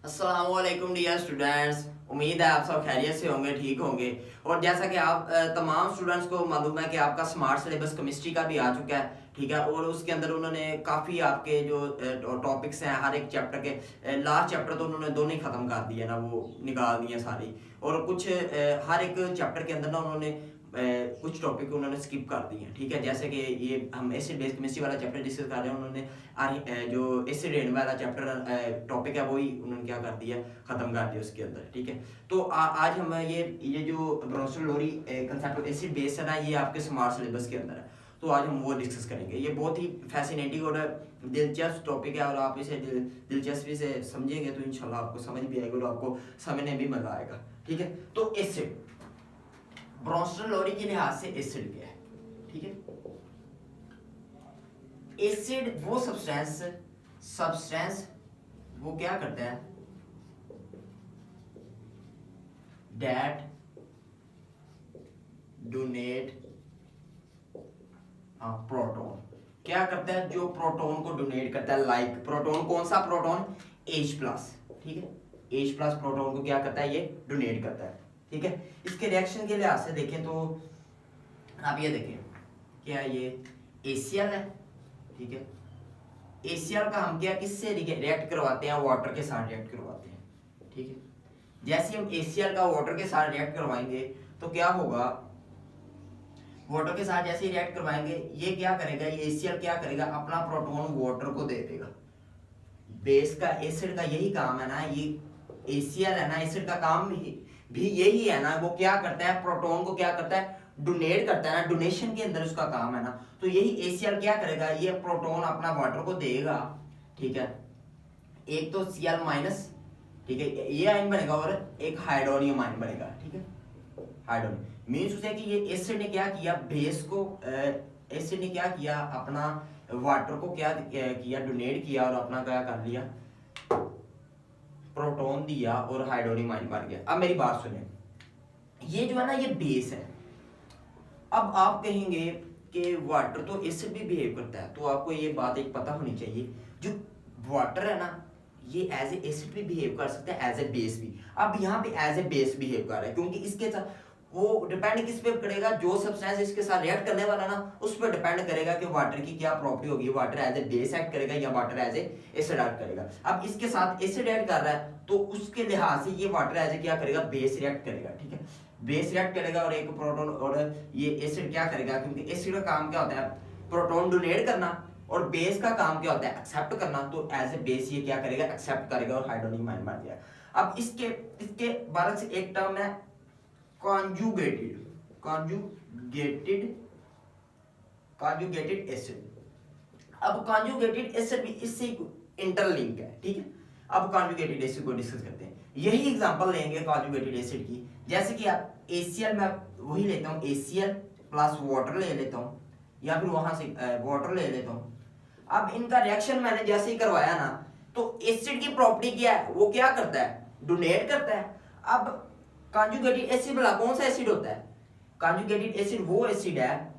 अस्सलामुअलैकुम dear students. उम्मीद है आप सब खैरियत से होंगे, ठीक होंगे। और जैसा कि आप तमाम स्टूडेंट्स को मालूम है कि आपका स्मार्ट सिलेबस केमिस्ट्री का भी आ चुका है, ठीक है। और उसके अंदर उन्होंने काफ़ी आपके जो टॉपिक्स हैं हर एक चैप्टर के, लास्ट चैप्टर तो उन्होंने दोनों ही ख़त्म कर दिए ना, वो निकाल दिए सारी। और कुछ हर एक चैप्टर के अंदर ना उन्होंने कुछ टॉपिक उन्होंने स्किप कर दिए हैं, ठीक है। जैसे कि ये हम एसिड बेस केमिस्ट्री वाला चैप्टर डिस्कस कर रहे हैं, उन्होंने जो एसिड रेन वाला चैप्टर टॉपिक है वही उन्होंने क्या कर दिया, खत्म कर दिया उसके अंदर, ठीक है। तो आज हम ये जो ब्रोंसल लोरी कंसेप्ट एसिड बेस है ना, ये आपके स्मार्ट सिलेबस के अंदर है। तो आज हम वो डिस्कस करेंगे। ये बहुत ही फैसिनेटिंग और दिलचस्प टॉपिक है, और आप इसे दिलचस्पी से समझेंगे तो इंशाल्लाह आपको समझ भी आएगा और आपको समझने भी मजा आएगा, ठीक है। तो एसिड ब्रोंसल लोरी के लिहाज से एसिड क्या है, ठीक है। एसिड वो सब्सटेंस वो क्या करता है, डेट डोनेट प्रोटॉन, क्या करता है, जो प्रोटॉन को डोनेट करता है। लाइक प्रोटॉन, कौन सा प्रोटॉन, H+, ठीक है। H+ प्रोटॉन को क्या करता है, ये डोनेट करता है, ठीक है। इसके रिएक्शन के लिहाज से देखें तो आप ये देखें, क्या ये ACl है, ठीक है। ACl का हम क्या किससे रिएक्ट करवाते हैं, वाटर के साथ रिएक्ट करवाते हैं, ठीक है। जैसे हम ACl का वाटर के साथ रिएक्ट करवाएंगे तो क्या होगा, वाटर के साथ जैसे ही रिएक्ट करवाएंगे ये क्या करेगा, ये ACl क्या करेगा, अपना प्रोटॉन वाटर को दे देगा। बेस का एसिड का यही काम है ना, ये ACl है ना, एसिड का काम भी यही है ना, वो क्या करता है, प्रोटॉन को क्या करता है, डोनेट करता है ना, डोनेशन के अंदर उसका काम है ना। तो यही ACl क्या करेगा, ये प्रोटॉन अपना वाटर को देगा, ठीक है। एक तो Cl-, ठीक है, ये आयन बनेगा, और एक हाइड्रोनियम आयन बनेगा, ठीक है। हाइड्रोनियम मीन्स उसे कि ये एसिड ने क्या किया, बेस को एसिड ने क्या किया, अपना वाटर को क्या किया, डोनेट किया, और अपना क्या कर लिया, प्रोटॉन दिया, और हाइड्रोनियम आयन बन गया। अब मेरी बात सुने, ये जो है ना, ये बेस है। अब आप कहेंगे कि वाटर तो एसिड भी बिहेव करता है, तो आपको ये बात एक पता होनी चाहिए, जो वाटर है ना, ये एज ए एसिड भी बिहेव कर सकता है, एज ए बेस भी। अब यहाँ पे एज ए बेस बिहेव कर रहा है, क्योंकि इसके साथ वो डिपेंड किस पे करेगा, जो सब्सटेंस इसके साथ रिएक्ट करने वाला ना, उस पर डिपेंड करेगा कि वाटर की क्या प्रॉपर्टी होगी, water as a base act करेगा या water as a acid act करेगा। अब इसके साथ एसिड ऐड कर रहा है, तो उसके लिहाज से ये वाटर एज ए क्या करेगा, बेस रिएक्ट करेगा, ठीक है। बेस रिएक्ट करेगा, और एक प्रोटॉन, और ये एसिड क्या करेगा, क्योंकि एसिड का काम क्या होता है, प्रोटॉन डोनेट करना, और बेस का काम क्या होता है, एक्सेप्ट करना। तो एज ए बेस ये क्या करेगा, एक्सेप्ट करेगा, और हाइड्रोनियम आयन बन गया। अब इसके इसके बाद से एक टर्म है कॉन्जुगेटेड एसिड। अब कॉन्जुगेटेड एसिड भी इससे इंटरलिंक है, ठीक है। अब कॉन्जुगेटेड एसिड को डिस्कस करते हैं। यही एग्जांपल लेंगे कॉन्जुगेटेड एसिड की, जैसे कि आप ACl, मैं वही लेता हूँ, ACl प्लस वाटर ले लेता हूँ, या फिर वहां से वाटर ले लेता हूँ। अब इनका रिएक्शन मैंने जैसे ही करवाया ना, तो एसिड की प्रॉपर्टी क्या है, वो क्या करता है, डोनेट करता है। अब कॉन्जुगेटेड एसिड वाला कौन सा एसिड होता है, कॉन्जुगेटेड एसिड वो एसिड है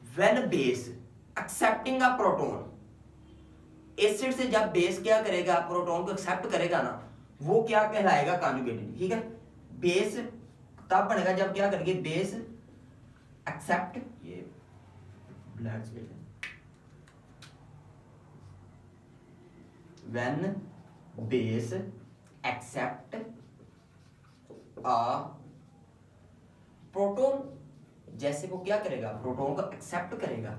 when base accepting a proton. Acid से जब बेस क्या करेगा, प्रोटॉन को एक्सेप्ट करेगा ना, वो क्या कहलाएगा, कॉन्जुगेटेड, ठीक है। बेस तब बनेगा जब क्या करेंगे, बेस एक्सेप्ट, ये ब्लैक स्पेस है, when base accept a proton, जैसे वो क्या करेगा, प्रोटॉन को एक्सेप्ट करेगा,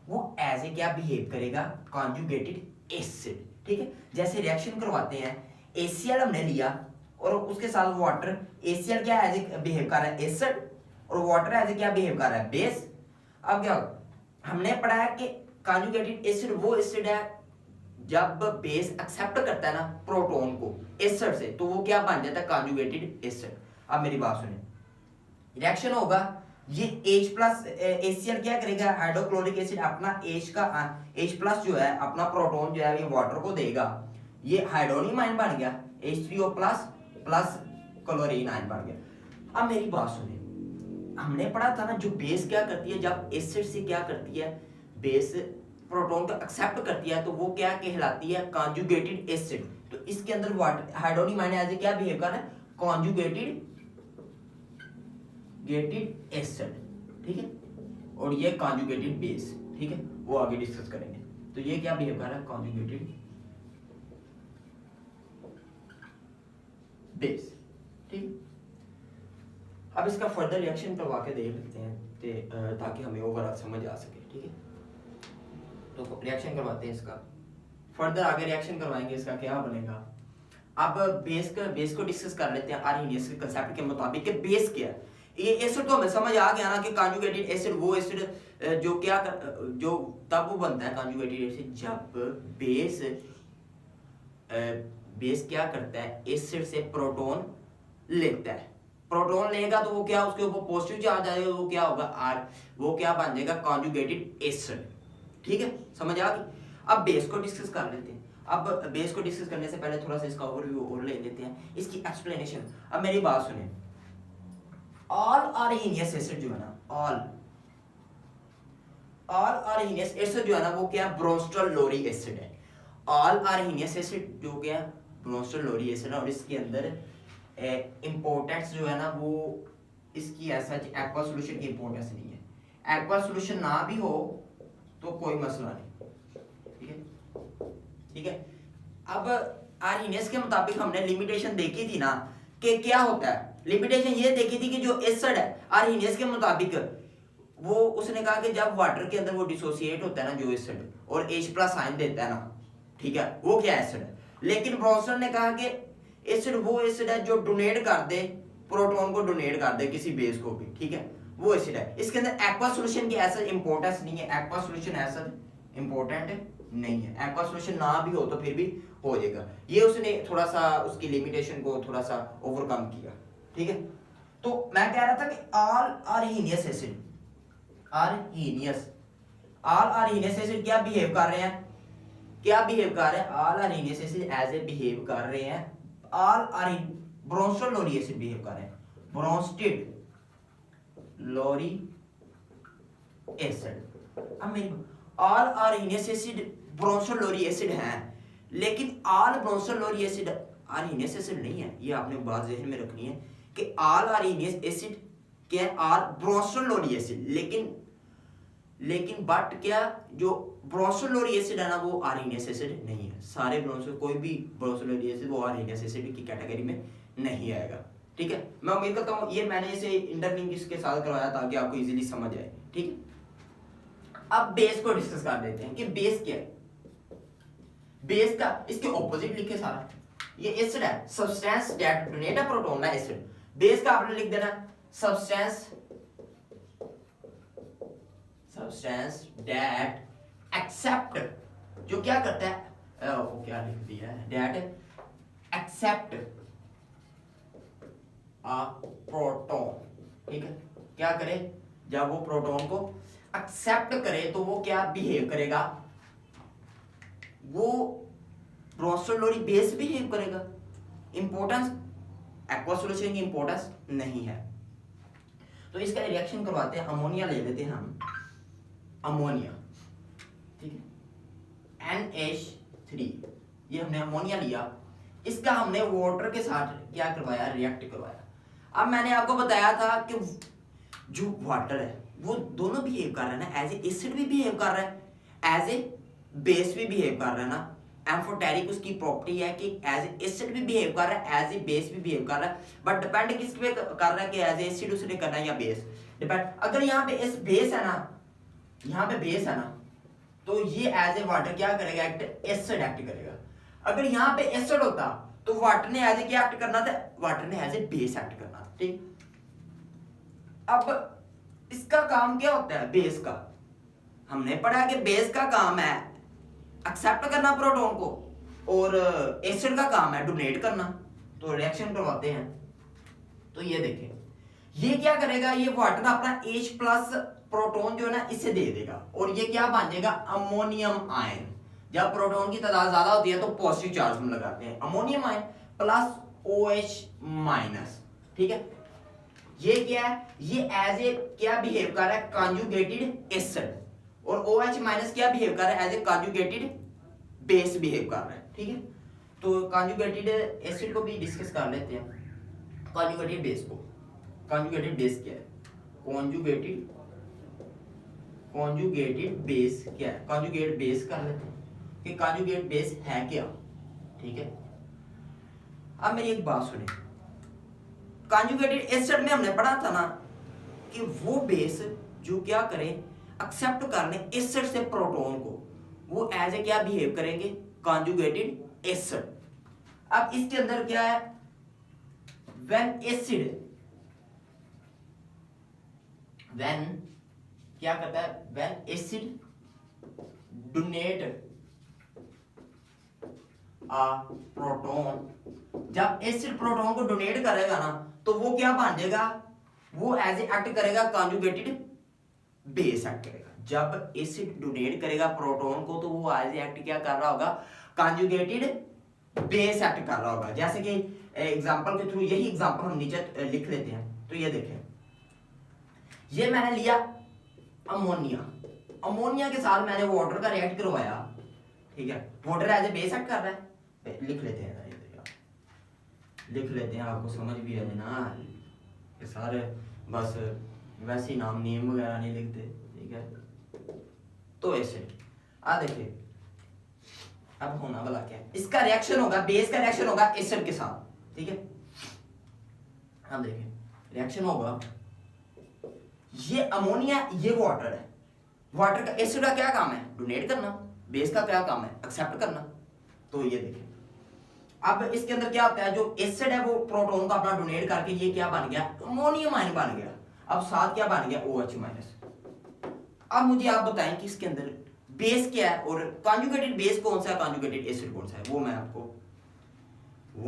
वो एज ए क्या बिहेव करेगा, कॉन्जुगेटेड एसिड, ठीक है। जैसे रिएक्शन करवाते हैं, ACl हमने लिया, और उसके साथ वाटर, ACl क्या एज ए बिहेव कर रहा है, एसिड, और वाटर एज ए क्या बिहेव कर रहा है, बेस। अब क्या हमने पढ़ा है कि कॉन्जुगेटेड एसिड वो एसिड है जब बेस एक्सेप्ट करता है ना प्रोटॉन को एसिड से, तो वो क्या बन जाता है, कॉन्जुगेटेड एसिड। अब मेरी बात सुनिए, रिएक्शन होगा, ये H+ ACl क्या करेगा, हाइड्रोक्लोरिक एसिड अपना H+ जो है, अपना प्रोटॉन जो है, ये वाटर को देगा, ये हाइड्रोनियम आयन बन गया, H3O+ प्लस क्लोरीन आयन बन गया। अब मेरी बात सुनिए, हमने पढ़ा था ना, जो बेस क्या करती है, जब एसिड से क्या करती है, बेस प्रोटॉन को एक्सेप्ट करती है, तो वो क्या कहलाती है, कॉन्जुगेटेड एसिड। तो इसके अंदर water hydronium ion as a क्या बिहेव कर रहा है, कॉन्जुगेटेड एसिड, ठीक है, और ये कॉन्जुगेटेड बेस, ठीक है, वो आगे डिस्कस करेंगे। तो ये क्या बिहेव कर रहा है, कॉन्जुगेटेड बेस, ठीक। अब इसका फर्दर रिएक्शन करवा के देख लेते हैं ताकि हमें ओवरऑल समझ आ सके, ठीक है। तो रिएक्शन करवाते हैं इसका, फर्दर आगे रिएक्शन करवाएंगे, इसका क्या बनेगा। अब बेस को डिस्कस कर लेते हैं आर्हेनियस के कांसेप्ट के मुताबिक कि बेस क्या है। ये एसिड तो हमें समझ आ गया ना कि कॉन्जुगेटेड एसिड वो एसिड जो क्या जो तब वो बनता है कॉन्जुगेटेड एसिड जब बेस क्या करता है, एसिड से प्रोटॉन लेता है। प्रोटॉन लेगा तो वो क्या, उसके ऊपर पॉजिटिव चार्ज आएगा, वो क्या होगा आर, वो क्या बन जाएगा कॉन्जुगेटेड एसिड, ठीक है, समझ आ गई। अब बेस को डिस्कस कर लेते हैं। अब बेस को डिस्कस करने से पहले थोड़ा सा इसका ओवरव्यू और ले लेते हैं, इसकी एक्सप्लेनेशन। अब मेरी बात सुनिए, ऑल आर्हेनियस एसिड जो है ना, ऑल आर्हेनियस एसिड जो है ना, वो क्या ब्रोंस्टर लोरी एसिड है। ऑल आर्हेनियस एसिड जो क्या ब्रोंस्टर लोरी एसिड है, और इसके अंदर इंपॉर्टेंस जो है ना, वो इसकी ऐसा एक्वा सॉल्यूशन की इंपॉर्टेंस नहीं है। एक्वा सॉल्यूशन ना भी हो तो कोई मसला नहीं, ठीक है, ठीक है। अब आर्हेनियस के मुताबिक हमने लिमिटेशन देखी थी ना कि क्या होता है। लिमिटेशन ये देखी थी कि जो एसिड है आर्हेनियस के मुताबिक, वो उसने कहा कि जब वाटर के अंदर वो डिसोसिएट होता है ना जो एसिड, और H+ आयन देता है ना, ठीक है, वो क्या एसिड है। लेकिन ब्रॉन्सन ने कहा कि एसिड वो एसिड है जो डोनेट कर दे, प्रोटॉन को डोनेट कर दे किसी बेस को भी, ठीक है, वो एसिड है। इसके अंदर एक्वा सॉल्यूशन की ऐसा इंपॉर्टेंस नहीं है, एक्वा सॉल्यूशन ऐसा इंपॉर्टेंट नहीं है। एक्वा सॉल्यूशन ना भी हो तो फिर भी हो जाएगा। ये उसने थोड़ा सा उसकी लिमिटेशन को थोड़ा सा ओवरकम किया, ठीक है। तो मैं कह रहा था कि ऑल आर्हेनियस एसिड एसिड क्या बिहेव कर रहे हैं, क्या बिहेव कर रहे हैं, all Arrhenius acid as a behave कर रहे हैं, all Bronsted Lowry acid behave कर रहे हैं, ब्रोंस्टेड लोरी एसिड। अब मेरी all Arrhenius acid Bronsted Lowry acid है, लेकिन all Bronsted Lowry acid Arrhenius acid नहीं है। ये आपने बात ज़हन में रखनी है कि ऑल आर्हेनियस एसिड क्या है, आर ब्रोंस्टर लोरी एसिड, लेकिन बट क्या जो ब्रोंस्टर लोरी एसिड है ना, वो आर्हेनियस एसिड नहीं है। सारे ब्रोंस्टर, कोई भी ब्रोंस्टर लोरी एसिड वो आर्हेनियस एसिड की कैटेगरी में नहीं आएगा, ठीक है। मैं उम्मीद करता हूँ ये मैंने इसे इंटरलिंक इसके साथ करवाया ताकि आपको इजीली समझ आए, ठीक है। अब बेस को डिस्कस कर देते हैं कि बेस क्या है। बेस का इसके ऑपोजिट लिखे सारा, ये एसिड है, substance that donate a proton ना एसिड। बेस का आपने लिख देना सब्सटेंस दैट एक्सेप्ट, जो क्या करता है, वो क्या लिख दिया है, दैट एक्सेप्ट अ प्रोटॉन, ठीक है। क्या करे, जब वो प्रोटॉन को एक्सेप्ट करे तो वो क्या बिहेव करेगा, वो ब्रोंस्टर लोरी बेस बिहेव करेगा। इंपॉर्टेंस एक्वा सॉल्यूशन की इंपॉर्टेंस नहीं है। तो इसका रिएक्शन करवाते हैं, अमोनिया ले लेते हैं हम, अमोनिया, ठीक है, NH3, ये हमने अमोनिया लिया, इसका हमने वाटर के साथ क्या करवाया, रिएक्ट करवाया। अब मैंने आपको बताया था कि जो वाटर है वो दोनों बिहेव कर रहा है ना, एज ए एसिड भी बिहेव कर रहा है, एज ए बेस भी बिहेव कर रहा है ना। एम्फोटेरिक उसकी प्रॉपर्टी है कि एज ए एसिड भी बिहेव कर रहा है, एज ए बेस भी बिहेव कर रहा है, बट डिपेंड किस पे कर रहा है कि एज ए एसिड उसने करना है या बेस, डिपेंड। अगर यहाँ पे इस बेस है ना, यहाँ पे बेस है ना, तो ये एज ए वाटर क्या करेगा, एसिड एक्ट करेगा। अगर यहाँ पे एसिड होता तो वाटर ने एज ए क्या एक्ट करना था, वाटर ने एज ए बेस एक्ट करना था, ठीक। अब इसका काम क्या होता है, बेस का हमने पढ़ा कि बेस का काम है एक्सेप्ट करना प्रोटॉन को, और एसिड का काम है डोनेट करना। तो रिएक्शन करवाते हैं, तो ये देखें, ये क्या करेगा, ये वाटर अपना H+ प्रोटॉन जो है ना इसे दे देगा, और ये क्या बन जाएगा, अमोनियम आयन। जब प्रोटॉन की तादाद ज्यादा होती है तो पॉजिटिव चार्ज हम लगाते हैं, अमोनियम आयन प्लस OH-, ठीक है। ये क्या है, ये एज ए क्या बिहेव कर रहा है, कॉन्जुगेटेड एसिड, और OH- क्या बिहेव कर रहा है, as a conjugated base behave कर रहा है, ठीक है। तो कॉन्जुगेटेड एसिड को भी डिस्कस कर लेते हैं। कॉन्जुगेटेड बेस को, कॉन्जुगेटेड बेस क्या है, कॉन्जुगेटेड बेस क्या है, कॉन्जुगेट बेस कर लेते हैं कि कॉन्जुगेट बेस है क्या। ठीक है, अब मेरी एक बात सुने, कॉन्जुगेटेड एसिड में हमने पढ़ा था ना कि वो बेस जो क्या करे, एक्सेप्ट कर ले एसिड से प्रोटॉन को, वो एज ए क्या बिहेव करेंगे, कॉन्जुगेटेड एसिड। अब इसके अंदर क्या है, व्हेन एसिड, व्हेन क्या करता है, when acid donate a proton, जब एसिड प्रोटॉन को डोनेट करेगा ना तो वो क्या बन जाएगा, वो एज ए एक्ट करेगा कॉन्जुगेटेड बेस एक्ट करेगा। जब एसिड डोनेट करेगा प्रोटॉन को तो वो एज ए एक्ट क्या कर रहा होगा, कॉन्जुगेटेड बेस एक्ट कर रहा होगा। जैसे कि एग्जांपल के थ्रू यही एग्जांपल हम नीचे लिख लेते हैं। तो ये देखें, ये मैंने लिया अमोनिया, अमोनिया के साथ मैंने वाटर का रिएक्ट करवाया। ठीक है, water as a base act कर रहा है। लिख लेते हैं, लिख लेते हैं, आपको समझ भी है ना, ये सारे बस वैसे ही नाम नेम वगैरह नहीं लिखते। ठीक है, तो ऐसे आ देखिए, अब होना वाला क्या है, इसका रिएक्शन होगा, बेस का रिएक्शन होगा एसिड के साथ। ठीक है, अब देखिए रिएक्शन होगा, ये अमोनिया, ये वाटर है, वाटर का, एसिड का क्या काम है, डोनेट करना, बेस का क्या काम है, एक्सेप्ट करना। तो ये देखिए, अब इसके अंदर क्या होता है, जो एसिड है वो प्रोटॉन को अपना डोनेट करके ये क्या बन गया, अमोनियम आयन बन गया। अब साथ क्या बन गया, OH माइनस। अब मुझे आप बताएं कि इसके अंदर बेस क्या है और कॉन्जुगेटेड बेस कौन सा है, कॉन्जुगेटेड एसिड कौन सा है, वो मैं आपको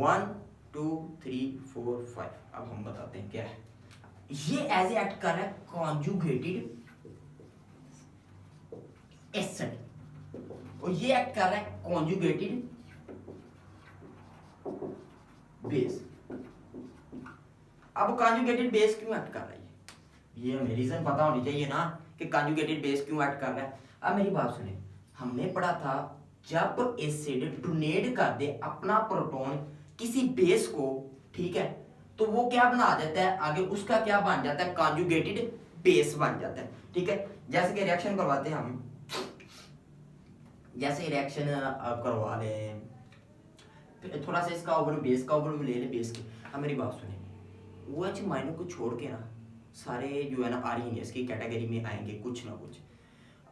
1 2 3 4 5 अब हम बताते हैं क्या है। ये एज ए एक्ट कर रहा है कॉन्जुगेटेड एसिड और ये एक्ट कर रहा है कॉन्जुगेटेड बेस। अब कॉन्जुगेटेड बेस क्यों एक्ट कर रहा है, ये हमें रीजन पता होनी चाहिए ना कि कॉन्जुगेटेड बेस क्यों एक्ट कर रहा है। अब मेरी बात सुने, हमने पढ़ा था जब एसिड डोनेट कर दे अपना प्रोटॉन किसी बेस को, ठीक है, तो वो क्या बना देता है आगे, उसका क्या बन जाता है, कॉन्जुगेटेड बेस बन जाता है। ठीक है, जैसे कि रिएक्शन करवाते हैं हम, जैसे रिएक्शन करवा लें, थोड़ा सा इसका ओवर बेस का ओवर ले ले बेस की। अब मेरी बात सुने, OH माइनस को छोड़ के ना सारे जो है ना आर्गेनियस की कैटेगरी में आएंगे कुछ ना कुछ।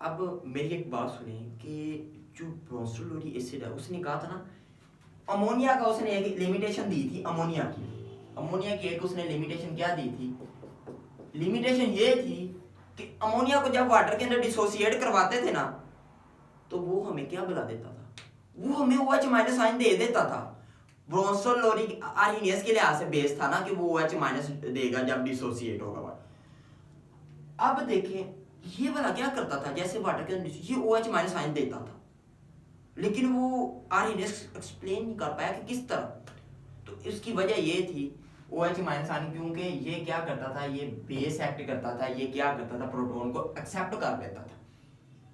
अब मेरी एक बात सुने कि जो ब्रोंसोलोरी एसिड है उसने कहा था ना, अमोनिया का उसने एक लिमिटेशन दी थी, अमोनिया की एक उसने लिमिटेशन क्या दी थी, लिमिटेशन ये थी कि अमोनिया को जब वाटर के अंदर डिसोसिएट करवाते थे ना तो वो हमें क्या बुला देता था, वो हमें OH माइनस आयन दे देता था। ब्रोंसोलोरिक आर्गेनियस के लिहाज से बेस था ना कि वो OH माइनस देगा जब डिसोसिएट होगा। अब देखें ये वाला क्या करता था, जैसे वाटर के अंदर ये OH माइनस आयन देता था, लेकिन वो आर्गेनियस एक्सप्लेन नहीं कर पाया कि किस तरह। तो इसकी वजह ये थी OH माइनस आयन, क्योंकि ये क्या करता था, ये बेस एक्ट करता था, ये क्या करता था, प्रोटॉन को एक्सेप्ट कर लेता था।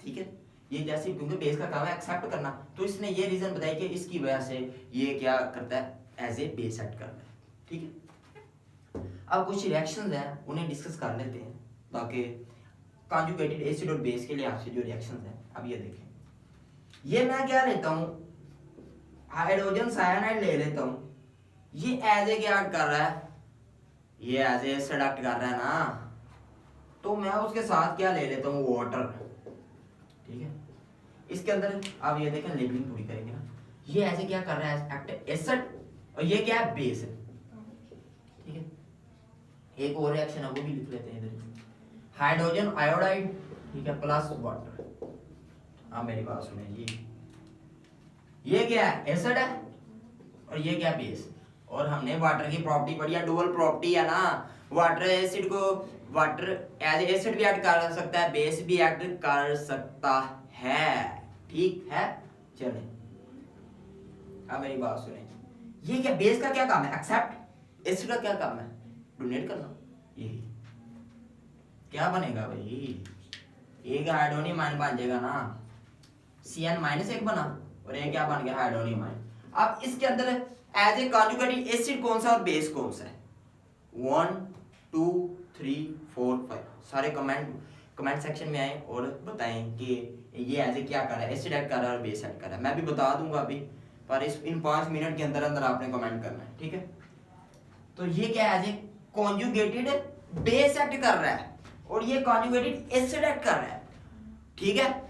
ठीक है, ये जैसे क्योंकि बेस का काम है एक्सेप्ट करना, तो इसने ये रीजन बताई कि इसकी वजह से ये क्या करता है, एज ए बेस एक्ट करता है। ठीक है, अब कुछ रिएक्शंस हैं उन्हें डिस्कस कर लेते हैं ताकि कॉन्जुगेटेड एसिड और बेस के लिए आपसे जो रिएक्शंस हैं। अब ये देखें, ये मैं क्या लेता हूँ, हाइड्रोजन साइनाइड ले लेता हूँ, ये एज ए क्या कर रहा है, ये एज ए एसिड एक्ट कर रहा है ना, तो मैं उसके साथ क्या ले लेता हूँ, वाटर। ठीक है, इसके अंदर आप ये देखें, लेबलिंग पूरी करेंगे ना, ये ऐसे क्या कर रहा है, एक्ट एसिड, और ये क्या है, बेस है। ठीक है, एक और रिएक्शन है वो भी लिख लेते हैं इधर, हाइड्रोजन आयोडाइड, ठीक है, प्लस वाटर। अब मेरी बात सुनिए जी, ये क्या है, एसिड है और ये क्या, बेस। और हमने वाटर की प्रॉपर्टी पढ़ी है, डुअल प्रॉपर्टी है ना, वाटर एसिड को, वाटर एज एसिड भी एक्ट कर सकता है, बेस भी एक्ट कर सकता है। ठीक है, चले अब मेरी बात सुने, ये क्या, बेस का क्या काम है, एक्सेप्ट, एसिड का क्या काम है, डोनेट करना। यही क्या बनेगा भाई, एक हाइड्रोनियम आयन बन जाएगा ना, Cn माइनस एक बना और ये क्या बन गया, हाइड्रोनियम आयन। अब इसके अंदर एज ए कॉन्जुगेटेड एसिड कौन सा और बेस कौन सा है? 1 2 3 4 5 सारे कमेंट सेक्शन में आए और बताएं कि ये एज ए क्या कर रहा है, एसिड ऐड कर रहा है और बेस ऐड कर रहा है। मैं भी बता दूंगा अभी, पर इन 5 मिनट के अंदर अंदर आपने कमेंट करना है, ठीक है। तो ये क्या है, as a conjugated base add कर रहा है और ये कॉन्जुगेटेड एसिड ऐड कर रहा है, ठीक है।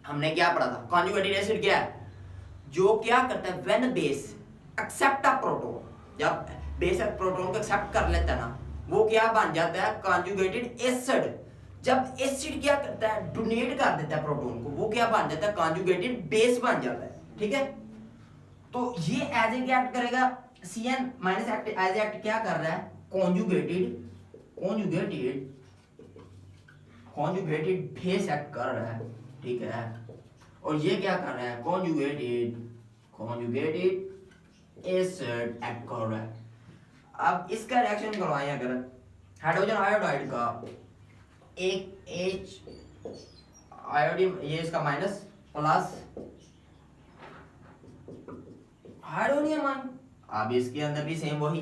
हमने क्या पढ़ा था, कॉन्जुगेटेड एसिड क्या है, जो क्या करता है, when base accept a proton, जब बेस प्रोटोन को एक्सेप्ट कर लेता है ना, वो क्या बन जाता है, कॉन्जुगेटेड एसिड। जब एसिड क्या करता है, डोनेट कर देता है प्रोटोन को, वो क्या बन जाता है, कॉन्जुगेटेड बेस बन जाता है, ठीक है। तो ये एज ए क्या एक्ट करेगा, CN minus act as act क्या कर रहा है, कॉन्जुगेटेड बेस एक्ट कर रहा है, ठीक है। और ये क्या कर रहा है, कॉन्जुगेटेड एसिड एक्ट कर रहा है। अब इसका रिएक्शन करवाएं, अगर हाइड्रोजन आयोडाइड का एक H आयोडीन, ये इसका माइनस प्लस हाइड्रोनियम आयन, अब इसके अंदर भी सेम वही,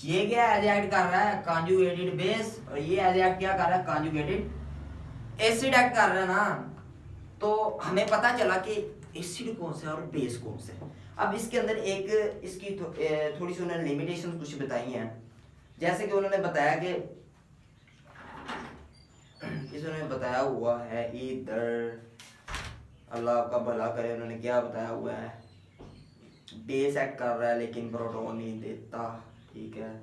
ये क्या एज ऐड कर रहा है, कॉन्जुगेटेड बेस, और ये एज ऐड क्या कर रहा है, कॉन्जुगेटेड एसिड ऐड कर रहा है ना। तो हमें पता चला कि एसिड कौन सा है और बेस कौन सा है। अब इसके अंदर एक इसकी थोड़ी सी उन्होंने लिमिटेशन कुछ बताई हैं, जैसे कि उन्होंने बताया कि इसने बताया हुआ है, इधर अल्लाह का भला करे, उन्होंने क्या बताया हुआ है, बेस ऐड कर रहा है लेकिन प्रोटॉन नहीं देता, ठीक है।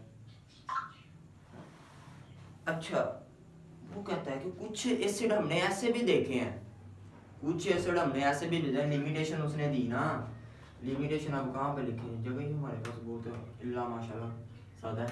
अच्छा, वो कहता है कि कुछ एसिड हमने ऐसे भी देखे हैं, कुछ एसिड हमने ऐसे भी, लिमिटेशन उसने दी ना, लिमिटेशन अब कहाँ पे लिखे हैं, जगह ही हमारे पास बहुत है, इल्ला माशाल्लाह सादा है।